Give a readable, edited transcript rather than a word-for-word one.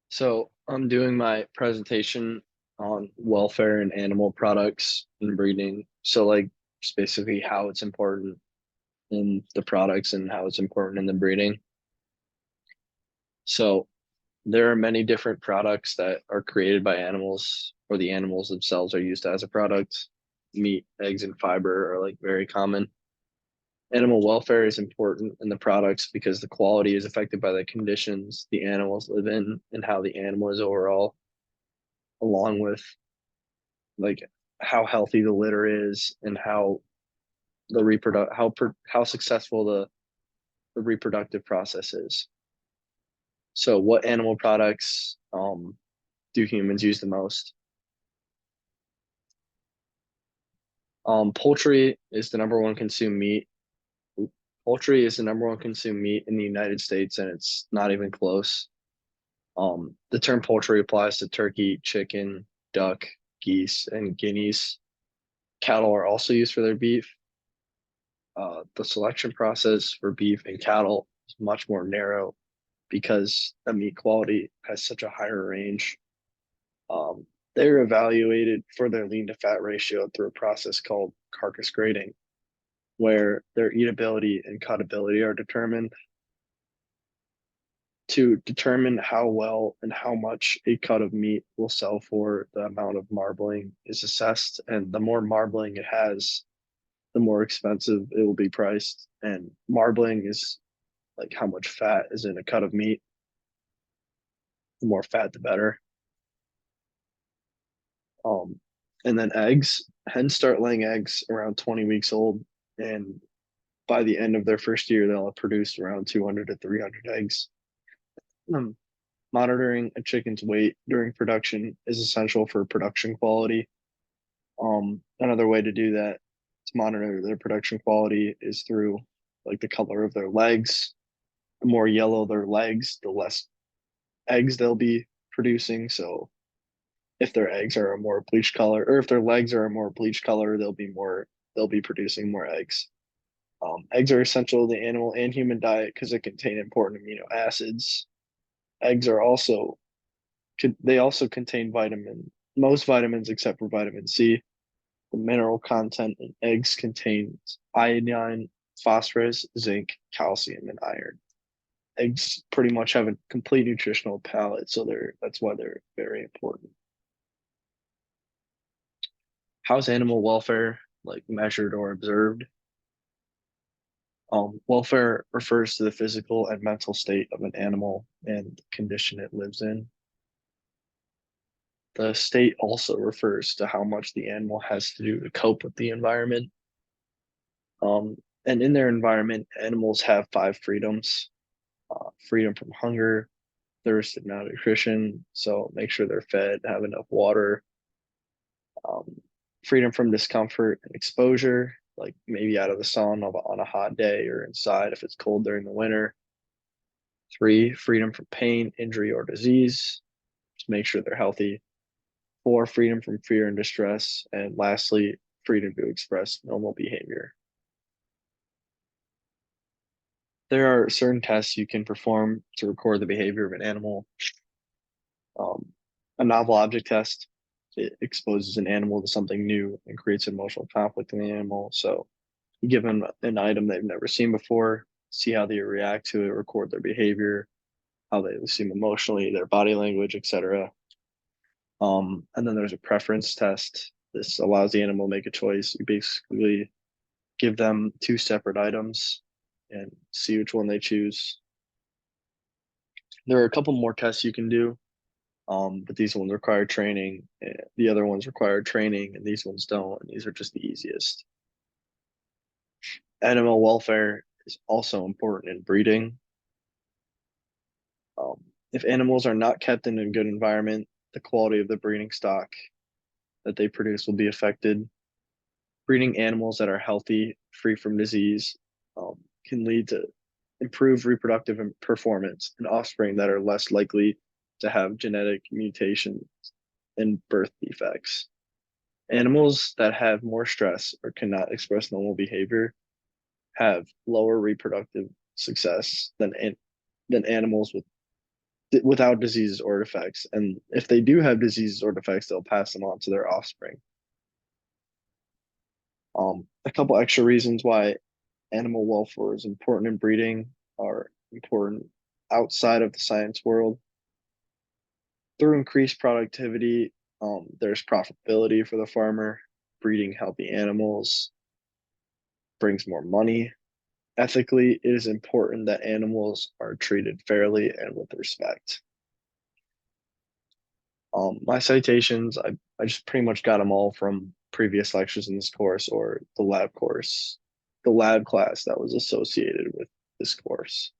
So I'm doing my presentation on welfare and animal products and breeding. So like just basically how it's important in the products and how it's important in the breeding. So there are many different products that are created by animals or the animals themselves are used as a product. Meat, eggs, and fiber are like very common. Animal welfare is important in the products because the quality is affected by the conditions the animals live in and how the animal is overall, along with like how healthy the litter is and how the how successful the reproductive process is. So what animal products do humans use the most? Poultry is the number one consumed meat. Poultry is the number one consumed meat in the United States, and it's not even close. The term poultry applies to turkey, chicken, duck, geese, and guineas. Cattle are also used for their beef. The selection process for beef and cattle is much more narrow because the meat quality has such a higher range. They're evaluated for their lean to fat ratio through a process called carcass grading, where their eatability and cutability are determined. To determine how well and how much a cut of meat will sell for, the amount of marbling is assessed, and the more marbling it has, the more expensive it will be priced. And marbling is like how much fat is in a cut of meat. The more fat, the better. Um, and then eggs. Hens start laying eggs around 20 weeks old, and by the end of their first year, they'll have produced around 200 to 300 eggs. Um, Monitoring a chicken's weight during production is essential for production quality. Another way to do that to monitor their production quality is through like the color of their legs. The more yellow their legs, the less eggs they'll be producing. So if their eggs are a more bleached color, or if their legs are a more bleached color, they'll be producing more eggs. Eggs are essential to the animal and human diet because they contain important amino acids. Eggs are also they also contain most vitamins except for vitamin C. The mineral content in eggs contains iodine, phosphorus, zinc, calcium, and iron. Eggs pretty much have a complete nutritional palette, so that's why they're very important. How's animal welfare like measured or observed? Welfare refers to the physical and mental state of an animal and the condition it lives in. The state also refers to how much the animal has to do to cope with the environment. And in their environment, animals have five freedoms: freedom from hunger, thirst, and malnutrition. So make sure they're fed, have enough water. Um, Freedom from discomfort and exposure, like maybe out of the sun on a hot day or inside if it's cold during the winter. Three, freedom from pain, injury, or disease. Just make sure they're healthy. Four, freedom from fear and distress. And lastly, freedom to express normal behavior. There are certain tests you can perform to record the behavior of an animal. Um, a novel object test, it exposes an animal to something new and creates emotional conflict in the animal. So you give them an item they've never seen before, see how they react to it, record their behavior, how they seem emotionally, their body language, etc. And then there's a preference test. This allows the animal to make a choice. You basically give them two separate items and see which one they choose. There are a couple more tests you can do, but these ones require training. The other ones require training, and these ones don't. And these are just the easiest. Animal welfare is also important in breeding. Um, if animals are not kept in a good environment, the quality of the breeding stock that they produce will be affected. Breeding animals that are healthy, free from disease, can lead to improved reproductive performance and offspring that are less likely to have genetic mutations and birth defects. Animals that have more stress or cannot express normal behavior have lower reproductive success than animals with without diseases or defects. And if they do have diseases or defects, they'll pass them on to their offspring. A couple extra reasons why animal welfare is important in breeding are important outside of the science world. Through increased productivity, there's profitability for the farmer. Breeding healthy animals brings more money. Ethically, it is important that animals are treated fairly and with respect. My citations, I just pretty much got them all from previous lectures in this course or the lab course, the lab class that was associated with this course.